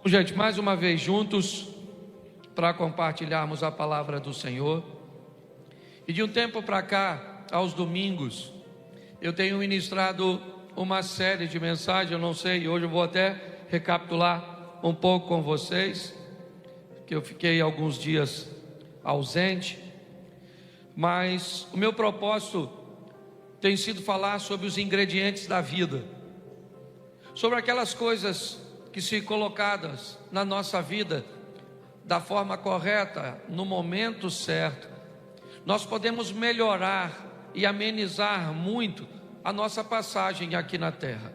Gente, mais uma vez juntos para compartilharmos a palavra do Senhor. E de um tempo para cá, aos domingos, eu tenho ministrado uma série de mensagens. Eu não sei, hoje eu vou até recapitular um pouco com vocês, que eu fiquei alguns dias ausente. Mas o meu propósito tem sido falar sobre os ingredientes da vida, sobre aquelas coisas que, se colocadas na nossa vida da forma correta, no momento certo, nós podemos melhorar e amenizar muito a nossa passagem aqui na terra,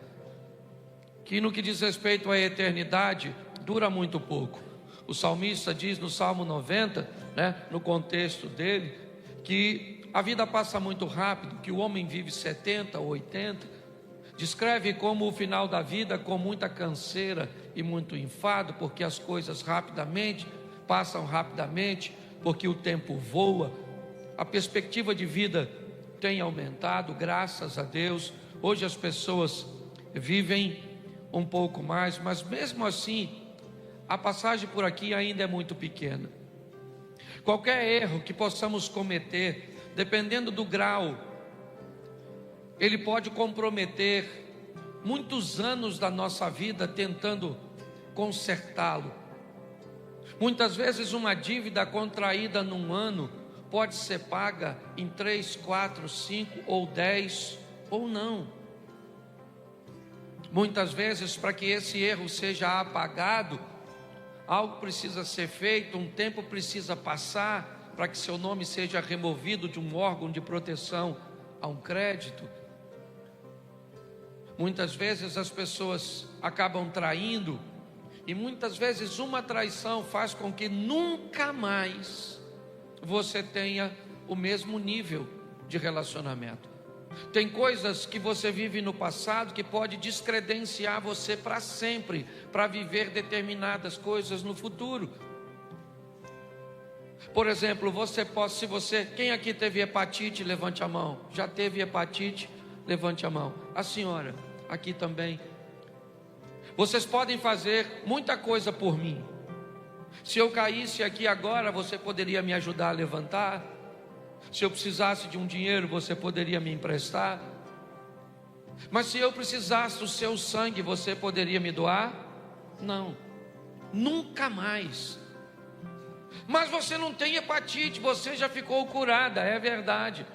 que no que diz respeito à eternidade, dura muito pouco. O salmista diz no Salmo 90, no contexto dele, que a vida passa muito rápido, que o homem vive 70 ou 80, descreve como o final da vida com muita canseira e muito enfado, porque as coisas passam rapidamente, porque o tempo voa. A perspectiva de vida tem aumentado, graças a Deus. Hoje as pessoas vivem um pouco mais, mas mesmo assim, a passagem por aqui ainda é muito pequena. Qualquer erro que possamos cometer, dependendo do grau, ele pode comprometer muitos anos da nossa vida tentando consertá-lo. Muitas vezes uma dívida contraída num ano pode ser paga em 3, 4, 5 ou 10 ou não. Muitas vezes, para que esse erro seja apagado, algo precisa ser feito, um tempo precisa passar para que seu nome seja removido de um órgão de proteção a um crédito. Muitas vezes as pessoas acabam traindo, e muitas vezes uma traição faz com que nunca mais você tenha o mesmo nível de relacionamento. Tem coisas que você vive no passado que pode descredenciar você para sempre, para viver determinadas coisas no futuro. Por exemplo, quem aqui teve hepatite, levante a mão. Já teve hepatite? Levante a mão. A senhora, aqui também. Vocês podem fazer muita coisa por mim. Se eu caísse aqui agora, você poderia me ajudar a levantar. Se eu precisasse de um dinheiro, você poderia me emprestar. Mas se eu precisasse do seu sangue, você poderia me doar? Não, nunca mais. Mas você não tem hepatite, você já ficou curada, é verdade.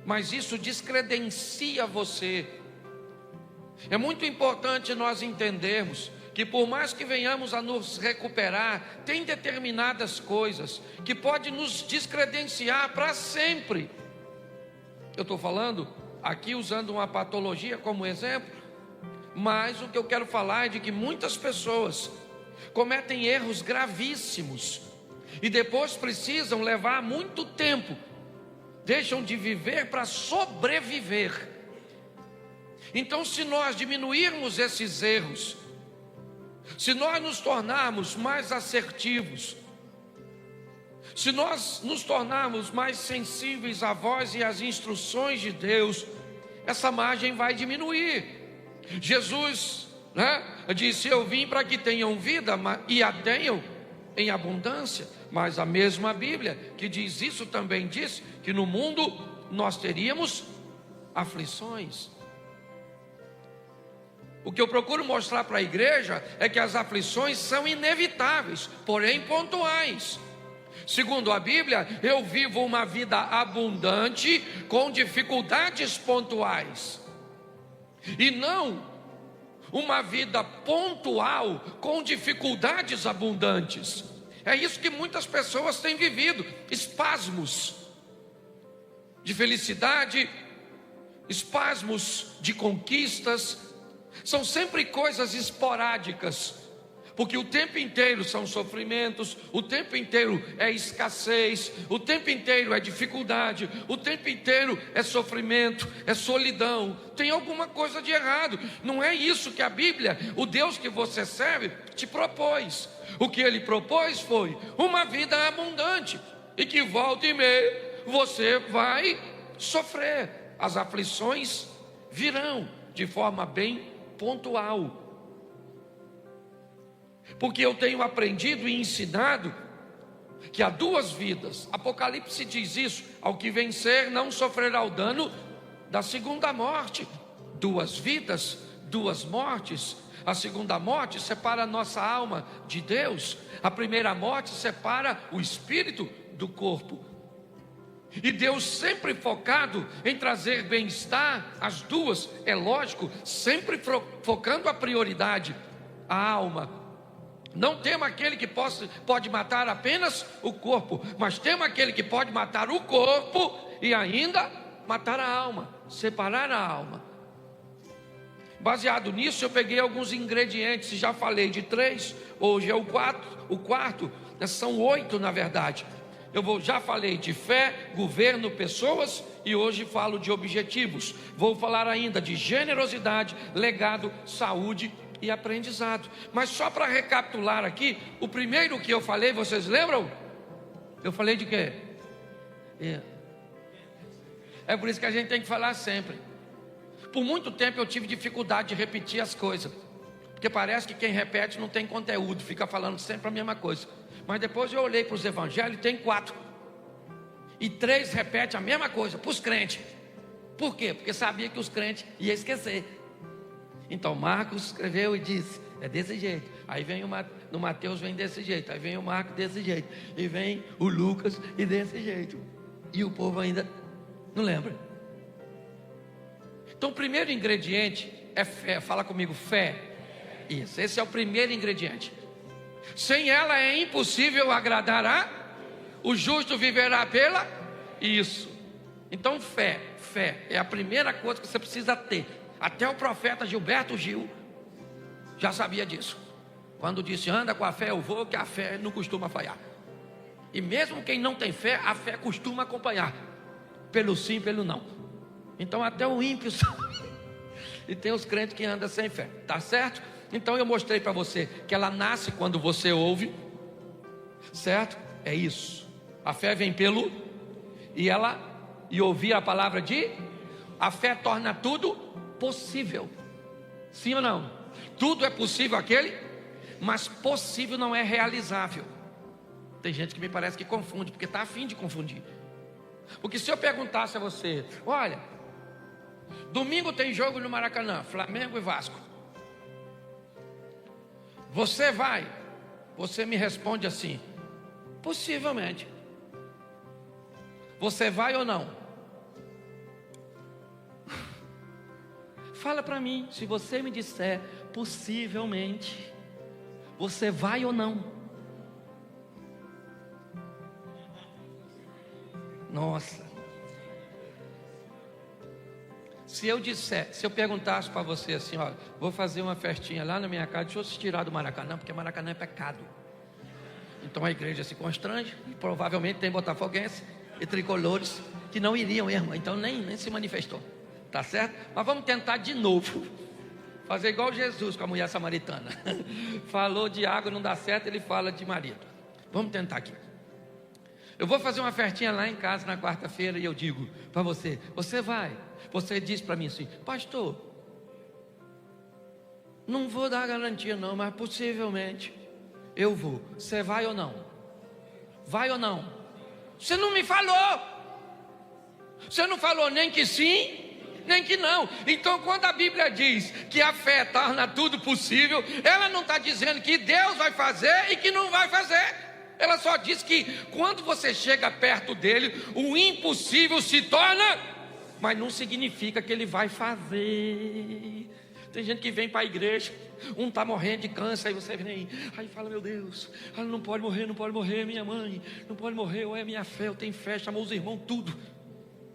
Mas isso descredencia você. É muito importante nós entendermos que, por mais que venhamos a nos recuperar, tem determinadas coisas que podem nos descredenciar para sempre. Eu estou falando aqui usando uma patologia como exemplo, mas o que eu quero falar é de que muitas pessoas cometem erros gravíssimos e depois precisam levar muito tempo, deixam de viver para sobreviver. Então, se nós diminuirmos esses erros, se nós nos tornarmos mais assertivos, se nós nos tornarmos mais sensíveis à voz e às instruções de Deus, essa margem vai diminuir. Jesus disse: eu vim para que tenham vida e a tenham em abundância. Mas a mesma Bíblia que diz isso também diz que no mundo nós teríamos aflições. O que eu procuro mostrar para a igreja é que as aflições são inevitáveis, porém pontuais. Segundo a Bíblia, eu vivo uma vida abundante com dificuldades pontuais, e não uma vida pontual com dificuldades abundantes. É isso que muitas pessoas têm vivido: espasmos de felicidade, espasmos de conquistas. São sempre coisas esporádicas, porque o tempo inteiro são sofrimentos, o tempo inteiro é escassez, o tempo inteiro é dificuldade, o tempo inteiro é sofrimento, é solidão. Tem alguma coisa de errado. Não é isso que a Bíblia, o Deus que você serve, te propôs. O que Ele propôs foi uma vida abundante, e que volta e meia você vai sofrer. As aflições virão de forma bem pontual. Porque eu tenho aprendido e ensinado que há duas vidas. Apocalipse diz isso: ao que vencer não sofrerá o dano da segunda morte. Duas vidas, duas mortes. A segunda morte separa a nossa alma de Deus. A primeira morte separa o espírito do corpo. E Deus sempre focado em trazer bem-estar, as duas, é lógico, sempre focando a prioridade, a alma. Não temos aquele que pode matar apenas o corpo, mas temos aquele que pode matar o corpo e ainda matar a alma, separar a alma. Baseado nisso, eu peguei alguns ingredientes, já falei de 3, hoje é o quarto, são 8 na verdade. Já falei de fé, governo, pessoas, e hoje falo de objetivos. Vou falar ainda de generosidade, legado, saúde e aprendizado. Mas só para recapitular aqui, o primeiro que eu falei, vocês lembram? Eu falei de quê? É por isso que a gente tem que falar sempre. Por muito tempo eu tive dificuldade de repetir as coisas, porque parece que quem repete não tem conteúdo, fica falando sempre a mesma coisa. Mas depois eu olhei para os evangelhos e tem 4. E 3 repete a mesma coisa para os crentes. Por quê? Porque sabia que os crentes iam esquecer. Então Marcos escreveu e disse: é desse jeito. Aí vem no Mateus vem desse jeito. Aí vem o Marcos desse jeito. E vem o Lucas e desse jeito. E o povo ainda não lembra. Então o primeiro ingrediente é fé. Fala comigo, fé. Isso, esse é o primeiro ingrediente. Sem ela é impossível agradar o justo viverá pela isso. Então fé é a primeira coisa que você precisa ter. Até o profeta Gilberto Gil já sabia disso. Quando disse: anda com a fé eu vou, que a fé não costuma falhar. E mesmo quem não tem fé, a fé costuma acompanhar, pelo sim, pelo não. Então até o ímpio sabe. E tem os crentes que andam sem fé, tá certo? Então eu mostrei para você que ela nasce quando você ouve, certo? É isso. A fé vem pelo e ouvir a palavra a fé torna tudo possível. Sim ou não? Tudo é possível aquele, mas possível não é realizável. Tem gente que me parece que confunde, porque está a fim de confundir. Porque se eu perguntasse a você: olha, domingo tem jogo no Maracanã, Flamengo e Vasco, você vai? Você me responde assim: possivelmente. Você vai ou não? Fala para mim, se você me disser possivelmente, você vai ou não? Nossa. Se eu perguntasse para você assim: ó, vou fazer uma festinha lá na minha casa, deixa eu se tirar do Maracanã, porque Maracanã é pecado. Então a igreja se constrange, e provavelmente tem botafoguense e tricolores que não iriam, irmão, então nem se manifestou, tá certo? Mas vamos tentar de novo, fazer igual Jesus com a mulher samaritana. Falou de água, não dá certo, ele fala de marido. Vamos tentar aqui. Eu vou fazer uma festinha lá em casa na quarta-feira e eu digo para você: você vai? Você diz para mim assim: pastor, não vou dar garantia não, mas possivelmente eu vou. Você vai ou não? Vai ou não? Você não me falou. Você não falou nem que sim, nem que não. Então quando a Bíblia diz que a fé torna tudo possível, ela não está dizendo que Deus vai fazer e que não vai fazer. Ela só diz que quando você chega perto dele, o impossível se torna, mas não significa que ele vai fazer. Tem gente que vem para a igreja, um está morrendo de câncer, aí você vem aí fala: meu Deus, ela não pode morrer, minha mãe não pode morrer, ou é minha fé, eu tenho fé, chamou os irmãos tudo,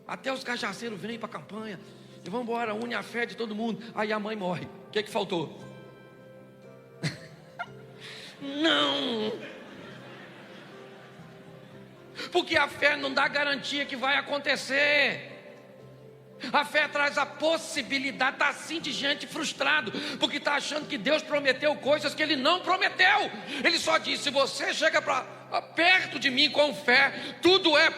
até os cajaceiros vêm para a campanha, e vão embora, une a fé de todo mundo, aí a mãe morre, o que faltou? Não, porque a fé não dá garantia que vai acontecer. A fé traz a possibilidade. Está assim de gente frustrado, porque está achando que Deus prometeu coisas que Ele não prometeu. Ele só disse: se você chega perto de mim com fé, tudo é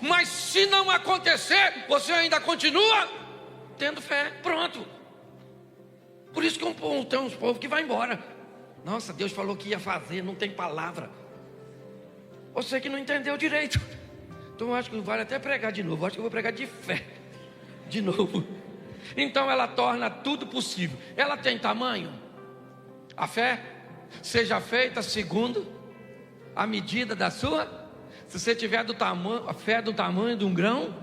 mas se não acontecer, você ainda continua tendo fé. Pronto. Por isso que tem uns povos que vai embora. Nossa, Deus falou que ia fazer, não tem palavra. Você que não entendeu direito. Então eu acho que vale até pregar de novo. Eu acho que eu vou pregar de fé de novo. Então ela torna tudo possível. Ela tem tamanho? A fé seja feita segundo a medida da sua. Se você tiver a fé do tamanho de um grão,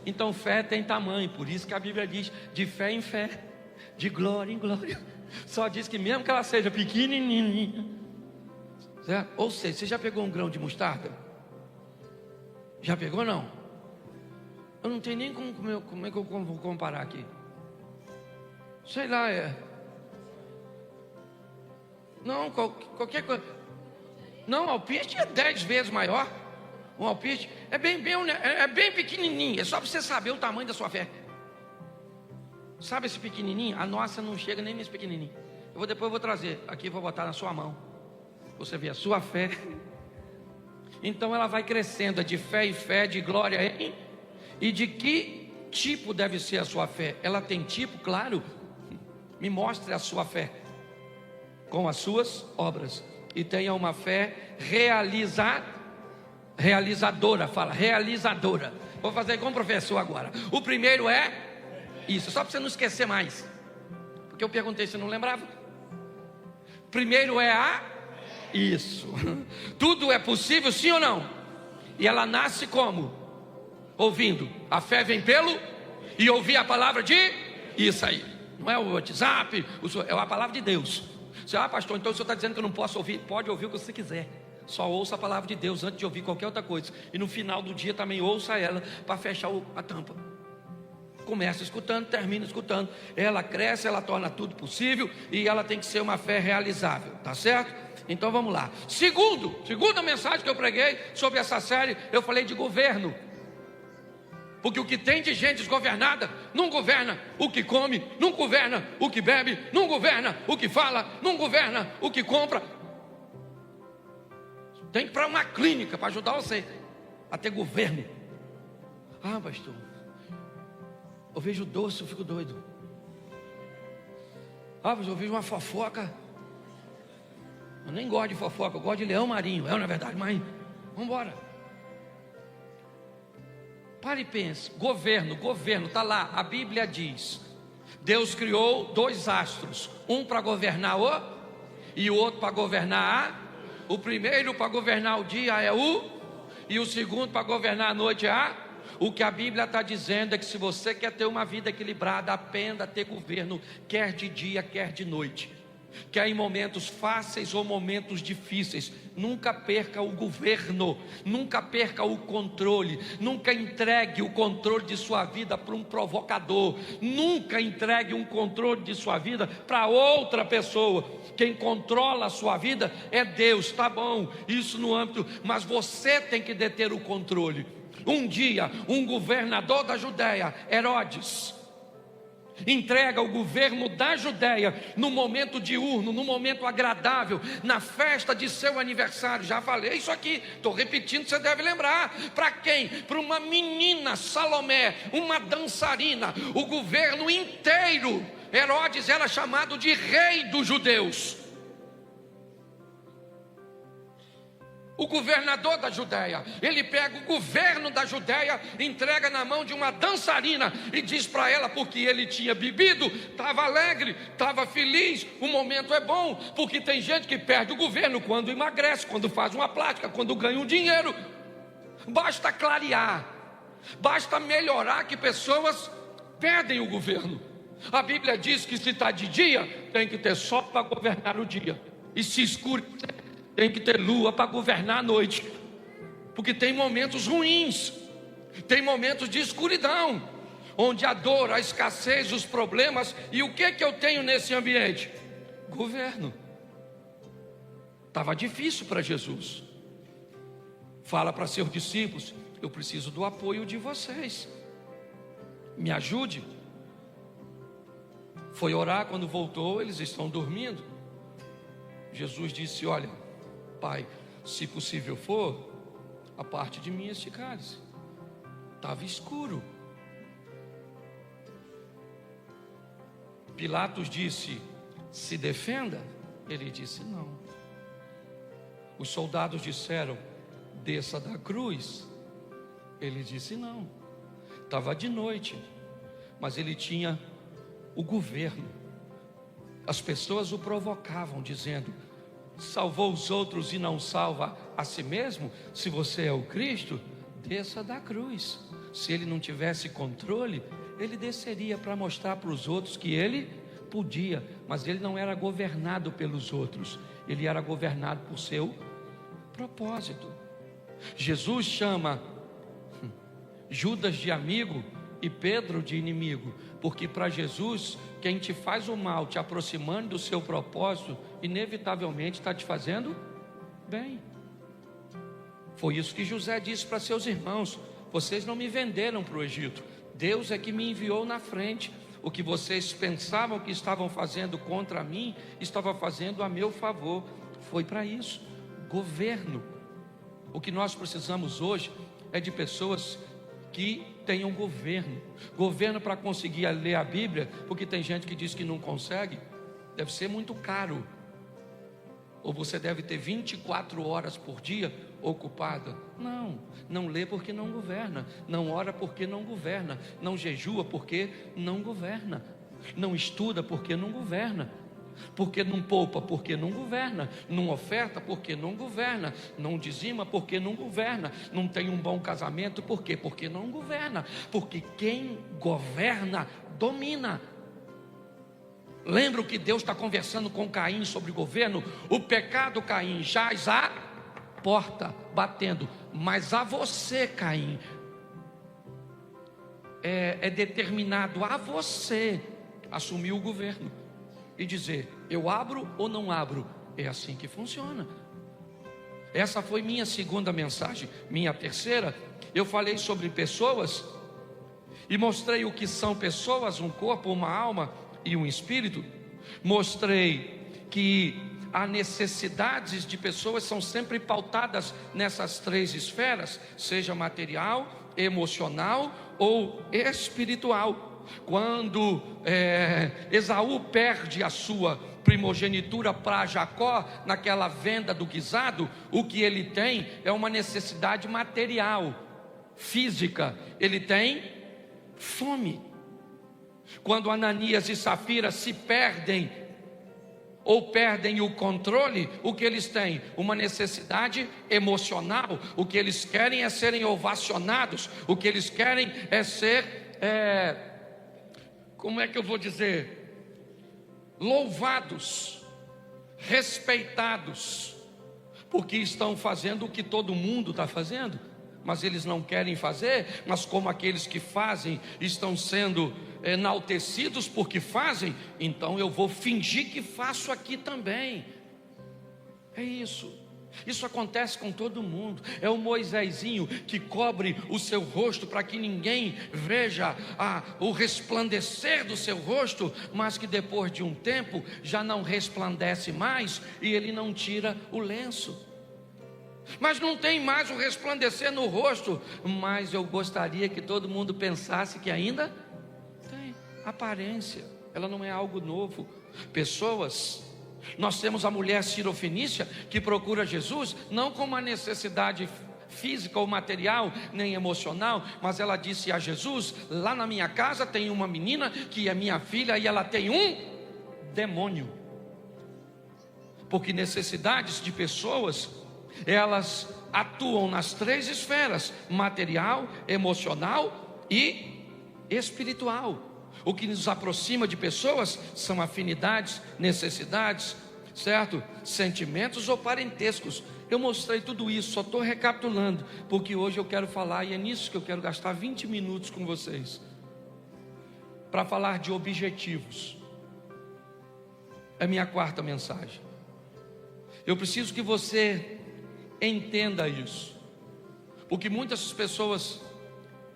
então fé tem tamanho. Por isso que a Bíblia diz: de fé em fé, de glória em glória. Só diz que mesmo que ela seja pequenininha, certo? Ou seja, você já pegou um grão de mostarda? Já pegou, não? Eu não tenho nem como é que eu vou comparar aqui. Sei lá, não, qualquer coisa. Não, alpiste é 10 vezes maior. Um alpiste é bem pequenininho. É só para você saber o tamanho da sua fé. Sabe esse pequenininho? A nossa não chega nem nesse pequenininho. Depois eu vou trazer aqui, vou botar na sua mão. Você vê a sua fé. Então ela vai crescendo, de fé em fé, de glória em. E de que tipo deve ser a sua fé? Ela tem tipo, claro. Me mostre a sua fé com as suas obras. E tenha uma fé realizadora. Fala, realizadora. Vou fazer como professor agora. O primeiro é isso, só para você não esquecer mais. Porque eu perguntei, você não lembrava? Primeiro é isso. Tudo é possível, sim ou não? E ela nasce como? Ouvindo. A fé vem pelo e ouvir a palavra de isso aí. Não é o WhatsApp, é a palavra de Deus. Você, pastor, então o senhor está dizendo que eu não posso ouvir? Pode ouvir o que você quiser. Só ouça a palavra de Deus antes de ouvir qualquer outra coisa. E no final do dia também ouça ela para fechar a tampa. Começa escutando, termina escutando. Ela cresce, ela torna tudo possível. E ela tem que ser uma fé realizável, tá certo? Então vamos lá. Segunda mensagem que eu preguei sobre essa série, eu falei de governo. Porque o que tem de gente desgovernada não governa o que come, não governa o que bebe, não governa o que fala, não governa o que compra. Tem que ir para uma clínica para ajudar você a ter governo. Pastor, eu vejo doce, eu fico doido. Pastor, eu vejo uma fofoca. Eu nem gosto de fofoca, eu gosto de leão marinho. Não é verdade, mãe? Vamos embora. Pare e pense. Governo, está lá. A Bíblia diz: Deus criou 2 astros, um para governar e o outro para governar o primeiro para governar o dia é e o segundo para governar a noite é O que a Bíblia está dizendo é que se você quer ter uma vida equilibrada, aprenda a ter governo, quer de dia, quer de noite, quer em momentos fáceis ou momentos difíceis. Nunca perca o governo, nunca perca o controle, nunca entregue o controle de sua vida para um provocador, nunca entregue um controle de sua vida para outra pessoa. Quem controla a sua vida é Deus, tá bom, isso no âmbito, mas você tem que deter o controle. Um dia, um governador da Judéia, Herodes, entrega o governo da Judéia no momento diurno, no momento agradável, na festa de seu aniversário. Já falei isso aqui, estou repetindo, você deve lembrar. Para quem? Para uma menina, Salomé, uma dançarina. O governo inteiro, Herodes era chamado de rei dos judeus. O governador da Judéia, ele pega o governo da Judéia, entrega na mão de uma dançarina e diz para ela, porque ele tinha bebido, estava alegre, estava feliz, o momento é bom, porque tem gente que perde o governo quando emagrece, quando faz uma plástica, quando ganha um dinheiro. Basta clarear, basta melhorar que pessoas perdem o governo. A Bíblia diz que se está de dia, tem que ter sol para governar o dia, e se escurecer, tem que ter lua para governar a noite, porque tem momentos ruins, tem momentos de escuridão, onde a dor, a escassez, os problemas. E o que eu tenho nesse ambiente? Governo. Estava difícil para Jesus. Fala para seus discípulos: eu preciso do apoio de vocês, me ajude. Foi orar, quando voltou, eles estão dormindo. Jesus disse: olha, Pai, se possível for, a parte de mim este cálice. Estava escuro. Pilatos disse: se defenda. Ele disse: não. Os soldados disseram: desça da cruz. Ele disse: não. Estava de noite, mas ele tinha o governo. As pessoas o provocavam, dizendo: salvou os outros e não salva a si mesmo? Se você é o Cristo, desça da cruz. Se ele não tivesse controle, ele desceria para mostrar para os outros que ele podia, mas ele não era governado pelos outros, ele era governado por seu propósito. Jesus chama Judas de amigo e Pedro de inimigo, porque para Jesus, quem te faz o mal, te aproximando do seu propósito, inevitavelmente está te fazendo bem. Foi isso que José disse para seus irmãos: vocês não me venderam para o Egito, Deus é que me enviou na frente. O que vocês pensavam que estavam fazendo contra mim, estava fazendo a meu favor. Foi para isso. Governo. O que nós precisamos hoje é de pessoas que tenham governo. Governo para conseguir ler a Bíblia, porque tem gente que diz que não consegue. Deve ser muito caro. Ou você deve ter 24 horas por dia ocupada. Não lê porque não governa. Não ora porque não governa. Não jejua porque não governa. Não estuda porque não governa. Porque não poupa porque não governa. Não oferta porque não governa. Não dizima porque não governa. Não tem um bom casamento por quê? Porque não governa. Porque quem governa domina. Lembra que Deus está conversando com Caim sobre governo? O pecado, Caim, jaz à porta, batendo. Mas a você, Caim, é determinado a você assumir o governo e dizer: eu abro ou não abro? É assim que funciona. Essa foi minha segunda mensagem. Minha terceira, eu falei sobre pessoas e mostrei o que são pessoas: um corpo, uma alma e um espírito. Mostrei que as necessidades de pessoas são sempre pautadas nessas três esferas, seja material, emocional ou espiritual. Quando Esaú perde a sua primogenitura para Jacó, naquela venda do guisado, o que ele tem é uma necessidade material, física. Ele tem fome. Quando Ananias e Safira se perdem, ou perdem o controle, o que eles têm? Uma necessidade emocional. O que eles querem é serem ovacionados. O que eles querem é ser, como é que eu vou dizer? Louvados, respeitados, porque estão fazendo o que todo mundo está fazendo, mas eles não querem fazer. Mas como aqueles que fazem estão sendo enaltecidos porque fazem, então eu vou fingir que faço aqui também. É isso. Isso acontece com todo mundo. É o Moisésinho que cobre o seu rosto para que ninguém veja o resplandecer do seu rosto, mas que depois de um tempo já não resplandece mais e ele não tira o lenço. Mas não tem mais o resplandecer no rosto, mas eu gostaria que todo mundo pensasse que ainda tem aparência. Ela não é algo novo. Pessoas, nós temos a mulher cirofenícia que procura Jesus não com uma necessidade física ou material, nem emocional, mas ela disse a Jesus: lá na minha casa tem uma menina que é minha filha e ela tem um demônio. Porque necessidades de pessoas, elas atuam nas três esferas: material, emocional e espiritual. O que nos aproxima de pessoas são afinidades, necessidades, certo? Sentimentos ou parentescos. Eu mostrei tudo isso, só estou recapitulando, porque hoje eu quero falar, e é nisso que eu quero gastar 20 minutos com vocês, para falar de objetivos. É minha quarta mensagem. Eu preciso que você entenda isso, porque muitas pessoas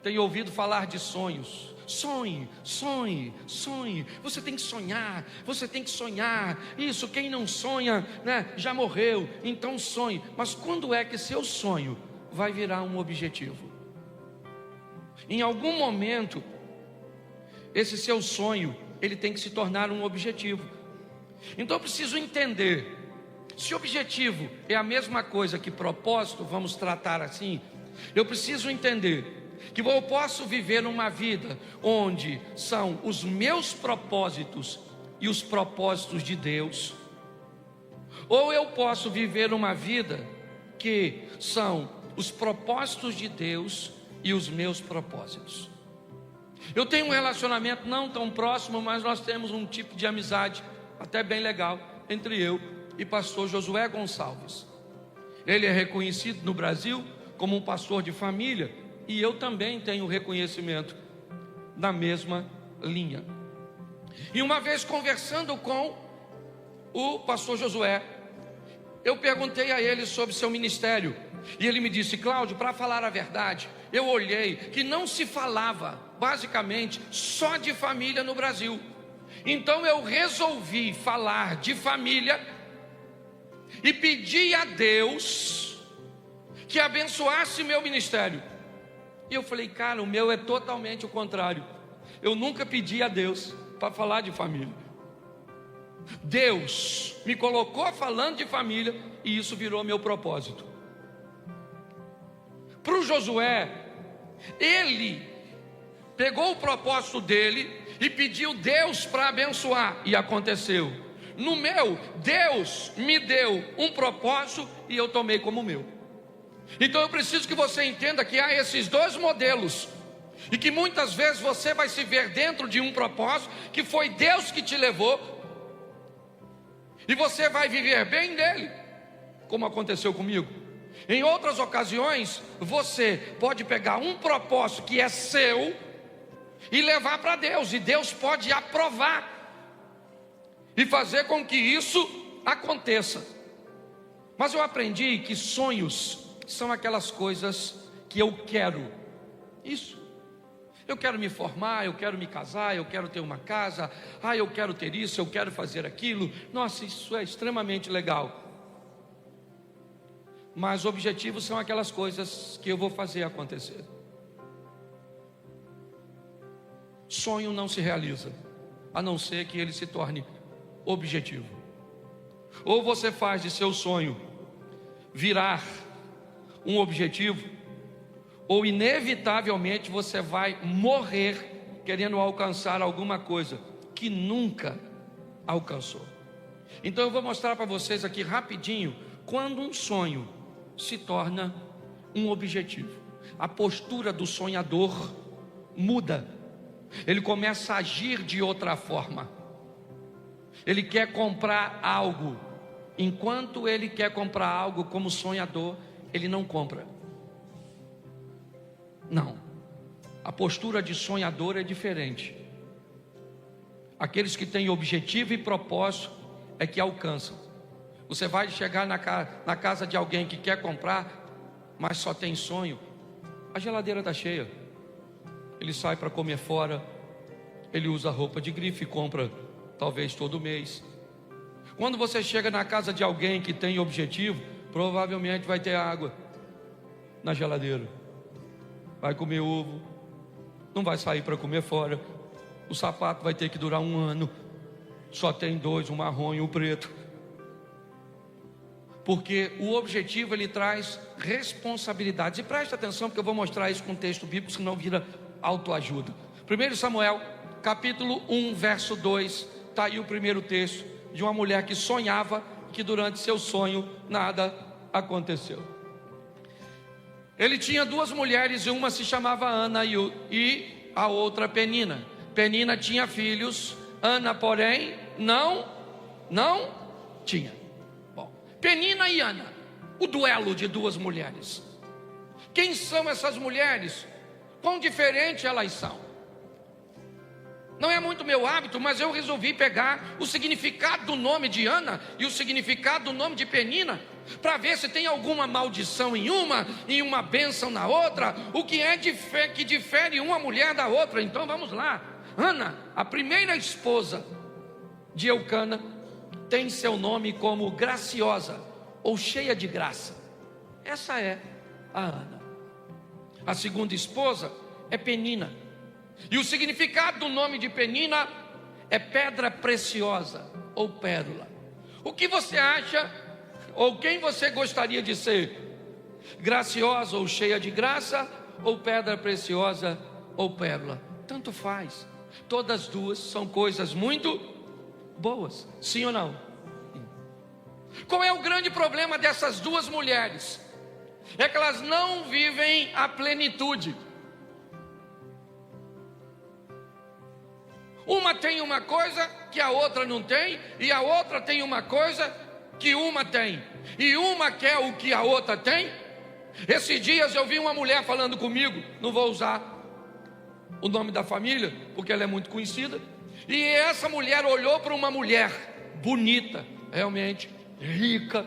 têm ouvido falar de sonhos. Sonhe, sonhe, sonhe. Você tem que sonhar, você tem que sonhar. Isso, quem não sonha, né, já morreu. Então sonhe. Mas quando é que seu sonho vai virar um objetivo? Em algum momento, esse seu sonho, ele tem que se tornar um objetivo. Então eu preciso entender, se objetivo é a mesma coisa que propósito, vamos tratar assim, eu preciso entender que eu posso viver uma vida onde são os meus propósitos e os propósitos de Deus, ou eu posso viver uma vida que são os propósitos de Deus e os meus propósitos. Eu tenho um relacionamento não tão próximo, mas nós temos um tipo de amizade até bem legal entre eu e pastor Josué Gonçalves. Ele é reconhecido no Brasil como um pastor de família, e eu também tenho reconhecimento na mesma linha. E uma vez conversando com o pastor Josué, eu perguntei a ele sobre seu ministério, e ele me disse: Cláudio, para falar a verdade, eu olhei que não se falava basicamente só de família no Brasil. Então eu resolvi falar de família e pedi a Deus que abençoasse meu ministério. E eu falei: cara, o meu é totalmente o contrário. Eu nunca pedi a Deus para falar de família. Deus me colocou falando de família, e isso virou meu propósito. Para o Josué, ele pegou o propósito dele e pediu Deus para abençoar, e aconteceu. No meu, Deus me deu um propósito e eu tomei como meu. Então eu preciso que você entenda que há esses dois modelos, e que muitas vezes você vai se ver dentro de um propósito que foi Deus que te levou, e você vai viver bem nele, como aconteceu comigo. Em outras ocasiões, você pode pegar um propósito que é seu e levar para Deus, e Deus pode aprovar e fazer com que isso aconteça. Mas eu aprendi que sonhos são aquelas coisas que eu quero. Isso. Eu quero me formar, eu quero me casar, eu quero ter uma casa, eu quero ter isso, eu quero fazer aquilo. Nossa, isso é extremamente legal. Mas objetivos são aquelas coisas que eu vou fazer acontecer. Sonho não se realiza, a não ser que ele se torne objetivo. Ou você faz de seu sonho virar um objetivo, ou inevitavelmente você vai morrer querendo alcançar alguma coisa que nunca alcançou. Então eu vou mostrar para vocês aqui rapidinho quando um sonho se torna um objetivo. A postura do sonhador muda. Ele começa a agir de outra forma. Ele quer comprar algo. Enquanto ele quer comprar algo como sonhador, ele não compra. Não. A postura de sonhador é diferente. Aqueles que têm objetivo e propósito é que alcançam. Você vai chegar na casa de alguém que quer comprar, mas só tem sonho. A geladeira está cheia. Ele sai para comer fora. Ele usa roupa de grife e compra talvez todo mês. Quando você chega na casa de alguém que tem objetivo, provavelmente vai ter água na geladeira. Vai comer ovo. Não vai sair para comer fora. O sapato vai ter que durar 1 ano. Só tem 2, o marrom e o preto. Porque o objetivo, ele traz responsabilidades. E preste atenção, porque eu vou mostrar isso com texto bíblico, senão vira autoajuda. 1 Samuel, capítulo 1, verso 2. Está aí o primeiro texto de uma mulher que sonhava, que durante seu sonho nada aconteceu. Ele tinha 2 mulheres, e uma se chamava Ana e a outra Penina. Penina tinha filhos, Ana, porém, não tinha. Bom, Penina e Ana, o duelo de 2 mulheres. Quem são essas mulheres? Quão diferentes elas são? Não é muito meu hábito, mas eu resolvi pegar o significado do nome de Ana e o significado do nome de Penina, para ver se tem alguma maldição em uma e uma bênção na outra, o que é que difere uma mulher da outra. Então vamos lá. Ana, a primeira esposa de Eucana, tem seu nome como graciosa, ou cheia de graça. Essa é a Ana. A segunda esposa é Penina, e o significado do nome de Penina é pedra preciosa, ou pérola? O que você acha, ou quem você gostaria de ser? Graciosa ou cheia de graça, ou pedra preciosa ou pérola? Tanto faz. Todas as duas são coisas muito boas, sim ou não? Qual é o grande problema dessas duas mulheres? É que elas não vivem a plenitude. Uma tem uma coisa que a outra não tem, e a outra tem uma coisa que uma tem, e uma quer o que a outra tem. Esses dias eu vi uma mulher falando comigo, não vou usar o nome da família, porque ela é muito conhecida, e essa mulher olhou para uma mulher bonita, realmente, rica,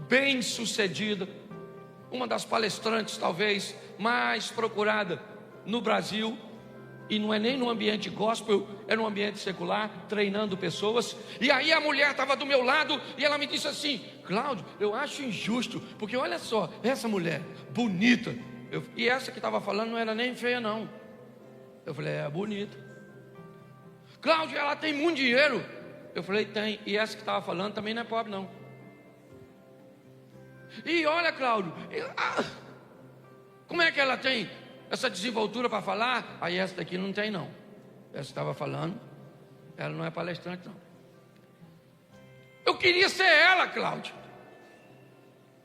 bem sucedida, uma das palestrantes talvez mais procurada no Brasil, e não é nem no ambiente gospel, é no ambiente secular, treinando pessoas. E aí a mulher estava do meu lado e ela me disse assim: Cláudio, eu acho injusto, porque olha só, essa mulher bonita, e essa que estava falando não era nem feia não. Eu falei: é bonita. Cláudio, ela tem muito dinheiro. Eu falei: tem. E essa que estava falando também não é pobre não. E olha, Cláudio, como é que ela tem essa desenvoltura para falar? Aí essa daqui não tem não. Essa estava falando, ela não é palestrante não. Eu queria ser ela, Cláudio.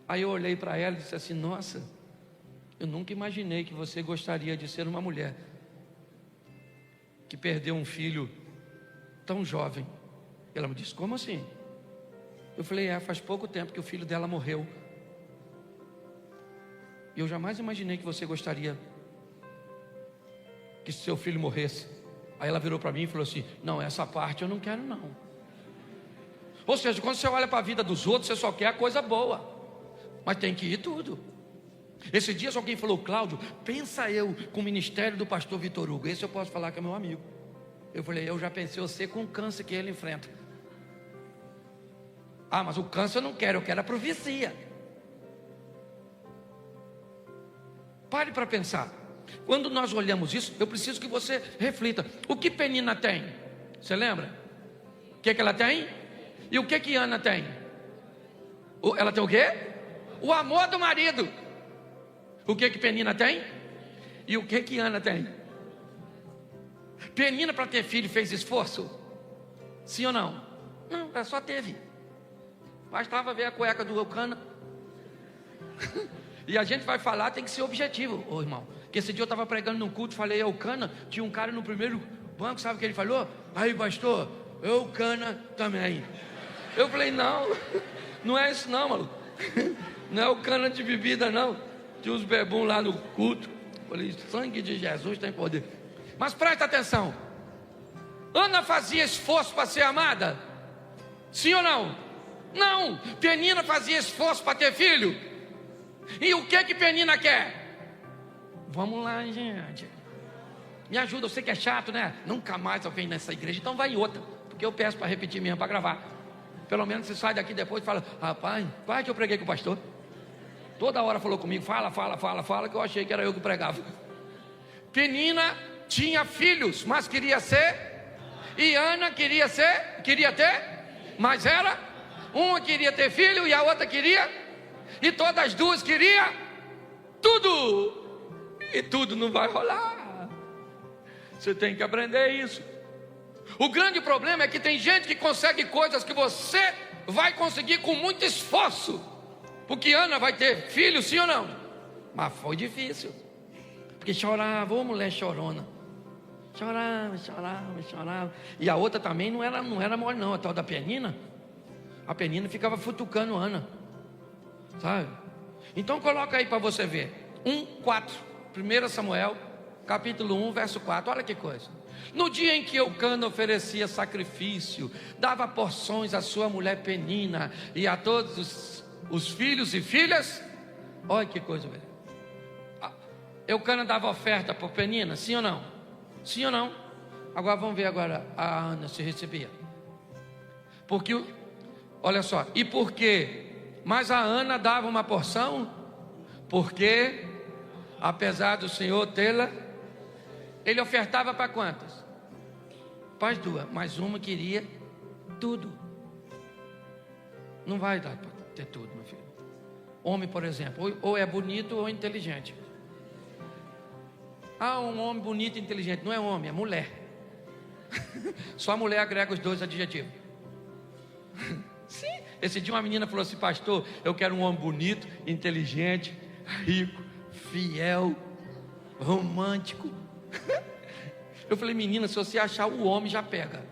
Aí eu olhei para ela e disse assim: nossa, eu nunca imaginei que você gostaria de ser uma mulher que perdeu um filho tão jovem. Ela me disse: como assim? Eu falei: faz pouco tempo que o filho dela morreu. E eu jamais imaginei que você gostaria que seu filho morresse. Aí ela virou para mim e falou assim: não, essa parte eu não quero não. Ou seja, quando você olha para a vida dos outros, você só quer a coisa boa, mas tem que ir tudo. Esses dias alguém falou: Cláudio, pensa eu com o ministério do pastor Vitor Hugo. Esse eu posso falar que é meu amigo. Eu falei: eu já pensei você com o câncer que ele enfrenta. Ah, mas o câncer eu não quero, eu quero a profecia. Pare para pensar. Quando nós olhamos isso, eu preciso que você reflita. O que Penina tem? Você lembra? O que ela tem? E o que Ana tem? Ela tem o quê? O amor do marido. O que Penina tem? E o que Ana tem? Penina, para ter filho, fez esforço? Sim ou não? Não, ela só teve. Bastava ver a cueca do Eucana. E a gente vai falar, tem que ser objetivo, ô irmão. Porque esse dia eu estava pregando num culto, falei Eucana, tinha um cara no primeiro banco, sabe o que ele falou? Aí, pastor, Eucana também. Eu falei: não, não é isso não, maluco. Não é o cana de bebida não. Tinha uns bebum lá no culto. Eu falei: sangue de Jesus tem poder. Mas presta atenção. Ana fazia esforço para ser amada? Sim ou não? Não. Penina fazia esforço para ter filho? E o que Penina quer? Vamos lá, gente. Me ajuda, eu sei que é chato, né? Nunca mais eu venho nessa igreja, então vai em outra. Porque eu peço para repetir mesmo, para gravar. Pelo menos você sai daqui depois e fala: rapaz, vai que eu preguei com o pastor. Toda hora falou comigo: fala, que eu achei que era eu que pregava. Penina tinha filhos, mas queria ser. E Ana queria ter, mas era. Uma queria ter filho e a outra queria. E todas as duas queriam tudo. E tudo não vai rolar. Você tem que aprender isso. O grande problema é que tem gente que consegue coisas que você vai conseguir com muito esforço. Porque Ana vai ter filho, sim ou não? Mas foi difícil. Porque chorava, ô mulher chorona. Chorava. E a outra também não era mole não, a tal da Penina. A Penina ficava futucando Ana, sabe? Então coloca aí para você ver. 1 Samuel, capítulo 1, verso 4. Olha que coisa. No dia em que Eucana oferecia sacrifício, dava porções à sua mulher Penina e a todos os filhos e filhas. Olha que coisa, velho. Eucana dava oferta por Penina, sim ou não? Sim ou não? Agora vamos ver agora a Ana se recebia. Porque, olha só, e por quê? Mas a Ana dava uma porção, porque apesar do Senhor tê-la, ele ofertava para quantas? Para as duas, mas uma queria tudo. Não vai dar para ter tudo, meu filho. Homem, por exemplo, ou é bonito ou é inteligente. Ah, um homem bonito e inteligente. Não é homem, é mulher. Só a mulher agrega os dois adjetivos. Sim. Esse dia uma menina falou assim: pastor, eu quero um homem bonito, inteligente, rico, fiel, romântico. Eu falei: menina, se você achar o homem, já pega.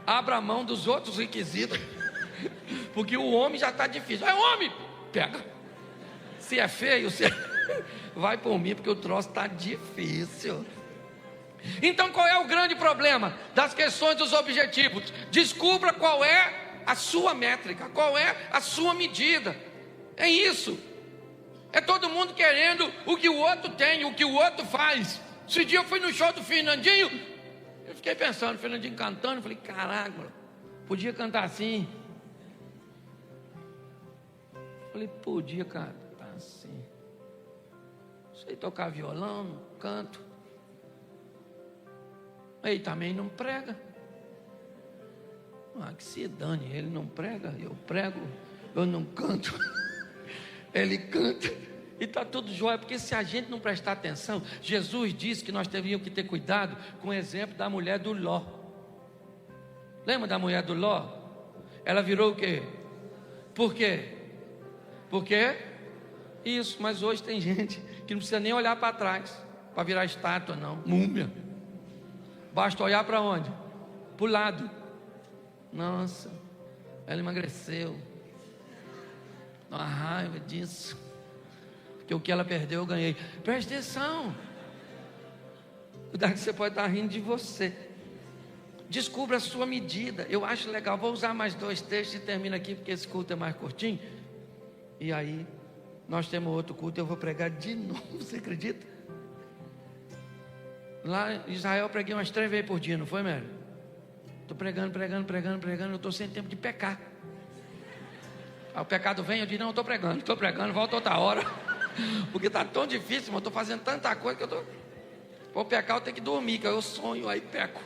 Abra a mão dos outros requisitos, porque o homem já está difícil. É homem, pega. Se é feio, vai por mim, porque o troço está difícil. Então qual é o grande problema das questões dos objetivos? Descubra qual é a sua métrica, qual é a sua medida. É isso. É todo mundo querendo o que o outro tem, o que o outro faz. Esse dia eu fui no show do Fernandinho, eu fiquei pensando, o Fernandinho cantando, eu falei: caraca, podia cantar assim. Eu falei: podia cantar assim. Sei tocar violão, canto. Ele também não prega. Ah, que se dane, ele não prega, eu prego, eu não canto. Ele canta e está tudo jóia, porque se a gente não prestar atenção, Jesus disse que nós teríamos que ter cuidado com o exemplo da mulher do Ló. Lembra da mulher do Ló? Ela virou o quê? Por quê? Por quê? Isso, mas hoje tem gente que não precisa nem olhar para trás para virar estátua, não, múmia. Basta olhar para onde? Para o lado. Nossa, ela emagreceu. Dá uma raiva disso, porque o que ela perdeu eu ganhei. Preste atenção. Cuidado que você pode estar rindo de você. Descubra a sua medida. Eu acho legal, vou usar mais 2 textos e termino aqui, porque esse culto é mais curtinho. E aí, nós temos outro culto, eu vou pregar de novo, você acredita? Lá em Israel eu preguei umas 3 vezes por dia, não foi, Mary? Estou pregando, eu estou sem tempo de pecar. Aí o pecado vem, eu digo: não, estou pregando, volta outra hora. Porque está tão difícil, eu estou fazendo tanta coisa que eu estou... Vou pecar, eu tenho que dormir, que eu sonho, aí peco.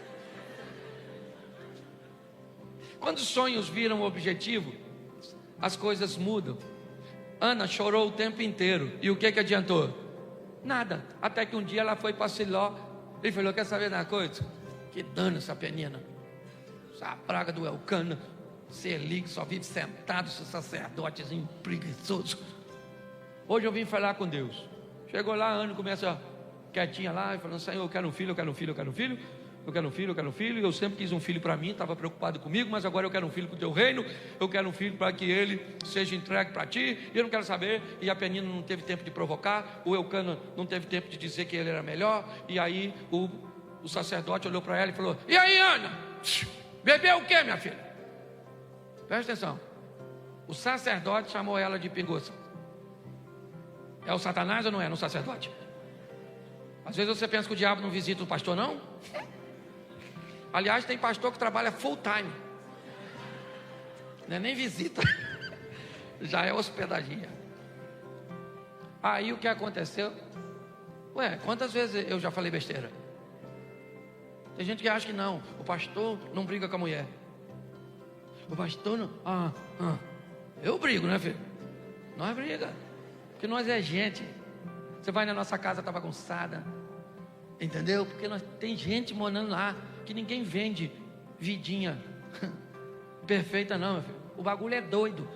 Quando os sonhos viram o objetivo, as coisas mudam. Ana chorou o tempo inteiro, e o que adiantou? Nada, até que um dia ela foi para Siló e falou: quer saber da coisa? Que dano essa penina, essa praga do Elcana, Eli, que só vive sentado, esse sacerdotezinho preguiçoso. Hoje eu vim falar com Deus. Chegou lá, Ana começa quietinha lá, e falando: Senhor, eu quero um filho, eu quero um filho, eu quero um filho, eu quero um filho, eu quero um filho. Eu sempre quis um filho para mim, estava preocupado comigo, mas agora eu quero um filho para o teu reino. Eu quero um filho para que ele seja entregue para ti. E eu não quero saber. E a penina não teve tempo de provocar, o Elcana não teve tempo de dizer que ele era melhor. E aí o sacerdote olhou para ela e falou: e aí, Ana, bebeu o que, minha filha? Presta atenção. O sacerdote chamou ela de pinguça. É o Satanás ou não é no sacerdote? Às vezes você pensa que o diabo não visita o pastor, não? Aliás, tem pastor que trabalha full time, não é nem visita, já é hospedagia. Aí o que aconteceu? Ué, quantas vezes eu já falei besteira? Tem gente que acha que não, o pastor não briga com a mulher. O pastor não... Eu brigo, né, filho? Nós briga, porque nós é gente. Você vai na nossa casa, tá bagunçada, entendeu? Porque tem gente morando lá que ninguém vende vidinha perfeita, não, meu filho. O bagulho é doido.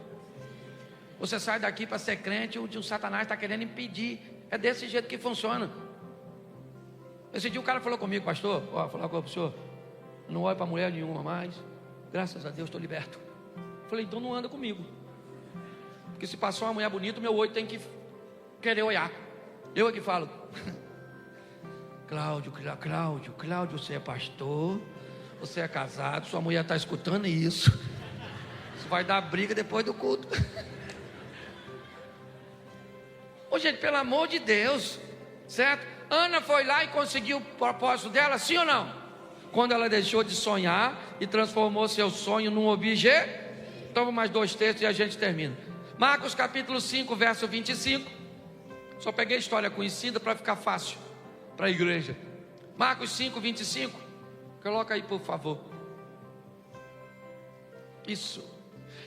Você sai daqui para ser crente, o Satanás está querendo impedir. É desse jeito que funciona. Esse dia o cara falou comigo: pastor, falar com o senhor, não olho para mulher nenhuma mais, graças a Deus estou liberto. Falei: então não anda comigo, porque se passou uma mulher bonita, meu olho tem que querer olhar. Eu é que falo: Cláudio, você é pastor, você é casado, sua mulher está escutando isso. Isso vai dar briga depois do culto. Ô gente, pelo amor de Deus, certo? Ana foi lá e conseguiu o propósito dela, sim ou não? Quando ela deixou de sonhar e transformou seu sonho num objeto. Toma mais 2 textos e a gente termina. Marcos capítulo 5, verso 25. Só peguei história conhecida para ficar fácil para a igreja. Marcos 5, 25. Coloca aí, por favor. Isso.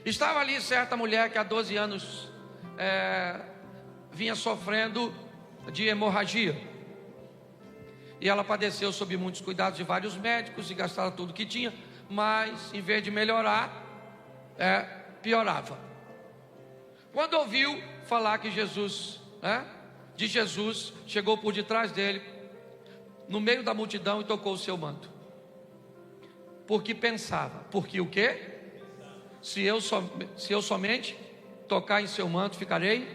Estava ali certa mulher que há 12 anos vinha sofrendo de hemorragia. E ela padeceu sob muitos cuidados de vários médicos e gastava tudo que tinha, mas em vez de melhorar, piorava. Quando ouviu falar que Jesus, chegou por detrás dele, no meio da multidão, e tocou o seu manto. Porque pensava, porque o quê? Se eu somente tocar em seu manto, ficarei.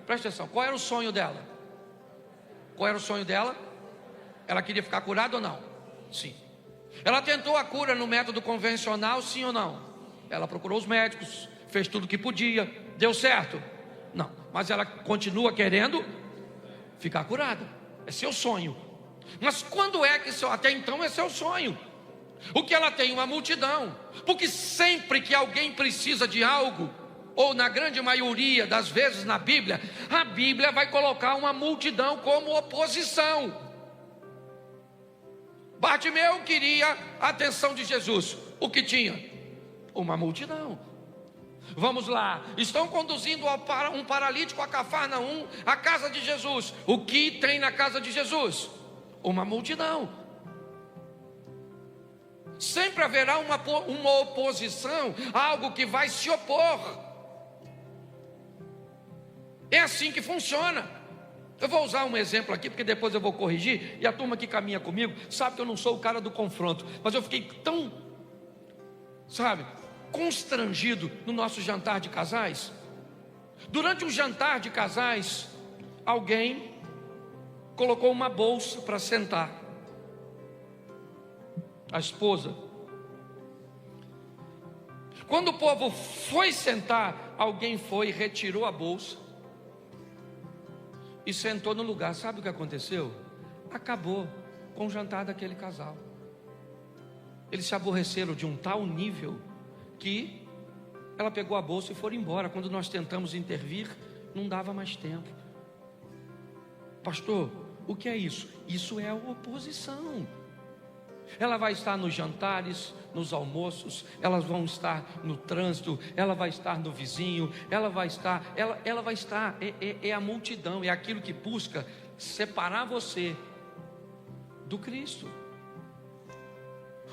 Presta atenção, qual era o sonho dela? Qual era o sonho dela? Ela queria ficar curada ou não? Sim. Ela tentou a cura no método convencional, sim ou não? Ela procurou os médicos, fez tudo o que podia, deu certo? Não, mas ela continua querendo ficar curada. É seu sonho. Mas quando é que até então é seu sonho? O que ela tem? Uma multidão. Porque sempre que alguém precisa de algo, ou na grande maioria das vezes na Bíblia, a Bíblia vai colocar uma multidão como oposição. Bartimeu queria a atenção de Jesus. O que tinha? Uma multidão. Vamos lá, estão conduzindo um paralítico a Cafarnaum, a casa de Jesus. O que tem na casa de Jesus? Uma multidão. Sempre haverá uma oposição, algo que vai se opor. É assim que funciona. Eu vou usar um exemplo aqui, porque depois eu vou corrigir, e a turma que caminha comigo sabe que eu não sou o cara do confronto, mas eu fiquei tão, constrangido no nosso jantar de casais. Durante um jantar de casais, alguém colocou uma bolsa para sentar. A esposa. Quando o povo foi sentar, alguém foi e retirou a bolsa e sentou no lugar. Sabe o que aconteceu? Acabou com o jantar daquele casal. Eles se aborreceram de um tal nível que ela pegou a bolsa e foi embora. Quando nós tentamos intervir, não dava mais tempo. Pastor, o que é isso? Isso é a oposição. Ela vai estar nos jantares, nos almoços, elas vão estar no trânsito, ela vai estar no vizinho, ela vai estar, é a multidão, é aquilo que busca separar você do Cristo.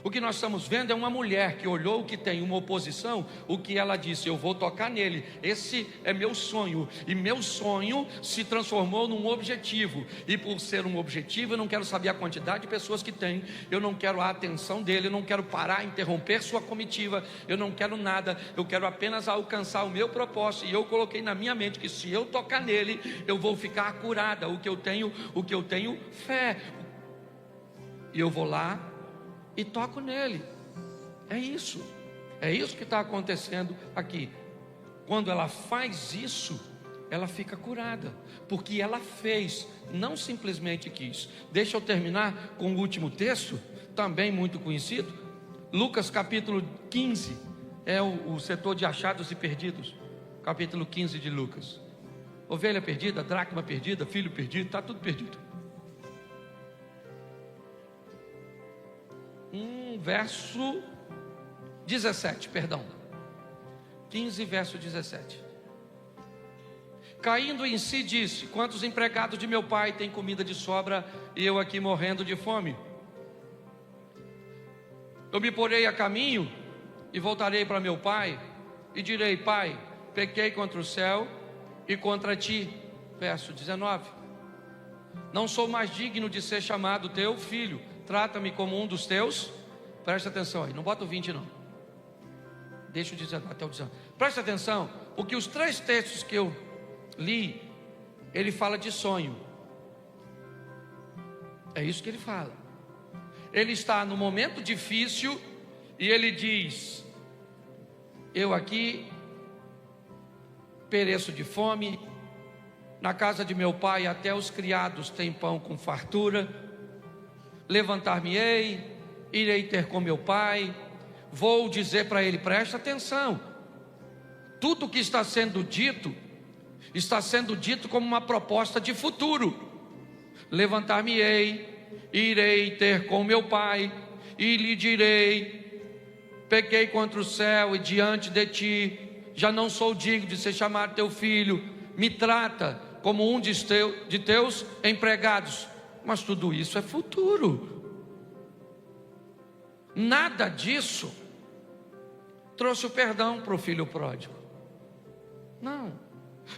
O que nós estamos vendo é uma mulher que olhou que tem uma oposição, o que ela disse: eu vou tocar nele, esse é meu sonho, e meu sonho se transformou num objetivo, e por ser um objetivo, eu não quero saber a quantidade de pessoas que tem, eu não quero a atenção dele, eu não quero parar, interromper sua comitiva, eu não quero nada, eu quero apenas alcançar o meu propósito, e eu coloquei na minha mente que se eu tocar nele, eu vou ficar curada, o que eu tenho fé, e eu vou lá e toco nele. É isso que está acontecendo aqui. Quando ela faz isso, ela fica curada, porque ela fez, não simplesmente quis. Deixa eu terminar com o último texto, também muito conhecido. Lucas capítulo 15, é o setor de achados e perdidos. Capítulo 15 de Lucas. Ovelha perdida, dracma perdida, filho perdido, está tudo perdido. Verso 17, perdão. 15, verso 17. Caindo em si, disse: quantos empregados de meu pai têm comida de sobra, e eu aqui morrendo de fome? Eu me porei a caminho e voltarei para meu pai, e direi: pai, pequei contra o céu e contra ti. Verso 19. Não sou mais digno de ser chamado teu filho, trata-me como um dos teus. Presta atenção aí, não bota o 20 não. Deixa eu dizer até o 19. Presta atenção, porque os 3 textos que eu li, ele fala de sonho. É isso que ele fala. Ele está no momento difícil e ele diz: eu aqui pereço de fome, na casa de meu pai até os criados têm pão com fartura. Levantar-me-ei, irei ter com meu pai, vou dizer para ele. Presta atenção, tudo o que está sendo dito como uma proposta de futuro. Levantar-me-ei, irei ter com meu pai, e lhe direi: pequei contra o céu e diante de ti, já não sou digno de ser chamado teu filho, me trata como um de teus empregados. Mas tudo isso é futuro. Nada disso trouxe o perdão para o filho pródigo. Não,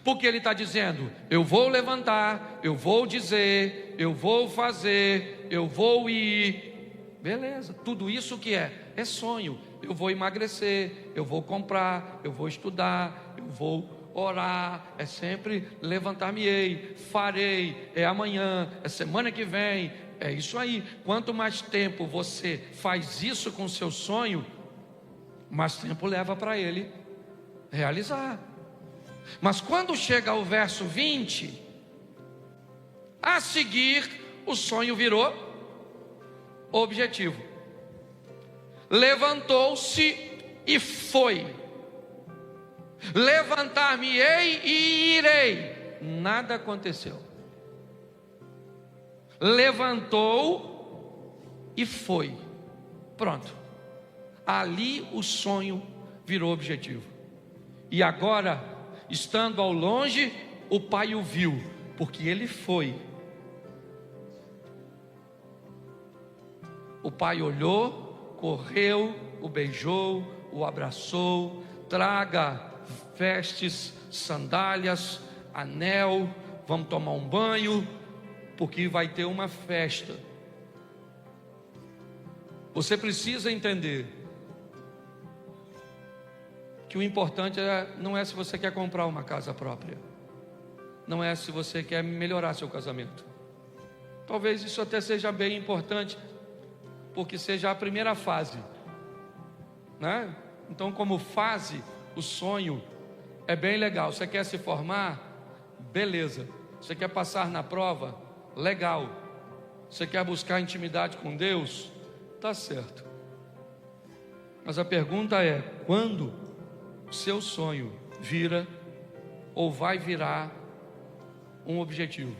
porque ele está dizendo: eu vou levantar, eu vou dizer, eu vou fazer, eu vou ir. Beleza, tudo isso que é sonho. Eu vou emagrecer, eu vou comprar, eu vou estudar, eu vou orar, é sempre levantar-me-ei, farei, é amanhã, é semana que vem, é isso aí. Quanto mais tempo você faz isso com o seu sonho, mais tempo leva para ele realizar. Mas quando chega ao verso 20, a seguir o sonho virou objetivo. Levantou-se e foi. Levantar-me-ei e irei. Nada aconteceu. Levantou e foi. Pronto. Ali o sonho virou objetivo. E agora, estando ao longe, o pai o viu, porque ele foi. O pai olhou, correu, o beijou, o abraçou. Traga vestes, sandálias, anel, vamos tomar um banho, porque vai ter uma festa. Você precisa entender que o importante não é se você quer comprar uma casa própria, não é se você quer melhorar seu casamento. Talvez isso até seja bem importante, porque seja a primeira fase, né? Então, como fase, o sonho é bem legal. Você quer se formar? Beleza. Você quer passar na prova? Legal. Você quer buscar intimidade com Deus? Tá certo. Mas a pergunta é: quando o seu sonho vira ou vai virar um objetivo?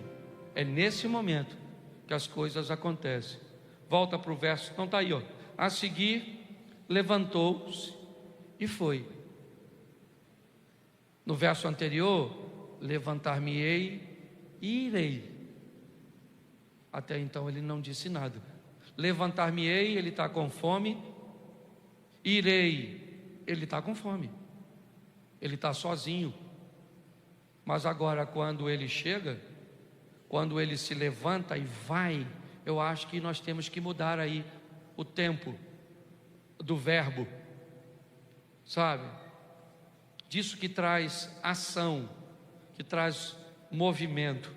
É nesse momento que as coisas acontecem. Volta para o verso, então está aí, ó. A seguir, levantou-se e foi. No verso anterior, levantar-me-ei e irei. Até então ele não disse nada. Levantar-me-ei, ele está com fome. Irei, ele está com fome. Ele está sozinho. Mas agora, quando ele chega, quando ele se levanta e vai, eu acho que nós temos que mudar aí o tempo do verbo, sabe? Disso que traz ação, que traz movimento.